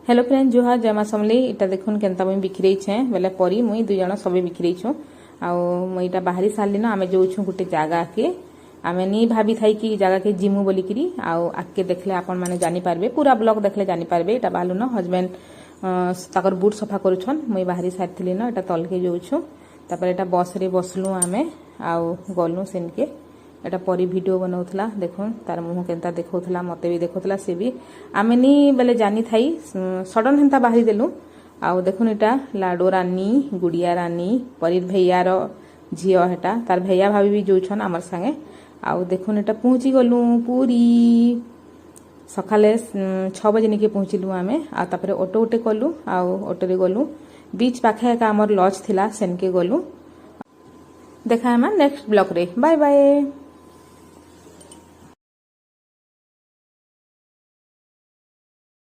Hello friend जुहार जय माँ समली इटा देखुन केनता मुई बिखरे छे बेले परी मुई दुई जण सबे बिखरे छु आउ मुई इटा बाहरी सारली ना आमे जोछु गुटे जागा के आमे नी भाभी थाई कि जागा के जिमु बोली करी आउ आके देखले आपण माने जानि पारबे पूरा ब्लॉग देखले जानि पारबे इटा बालु न हस्बैंड ताकर बूट सफा करूछन मुई बाहरी सारथिली न इटा तल के जोछु तापर इटा बस रे बसलु आमे आउ गलु सेनके एटा परी वीडियो बनाउथला देखुन तार मुह केनता देखौथला मते भी देखौथला से भी आमे नी बेले जानी थाई सडन हेंता बाहरी देलु आउ देखुन एटा लाडो रानी गुड़िया रानी परी भैया रो झियो हेटा तार भैया भाभी भी जोछन हमर संगे आउ देखुन एटा पहुंची गलु पूरी सकाले 6 बजे निके पहुंचिलु आमे आ तापरे ऑटो उटे कलु आउ ऑटो रे गलु बीच पाखे का हमर लॉज थिला सेनके गलु देखा हम नेक्स्ट ब्लॉग रे बाय बाय।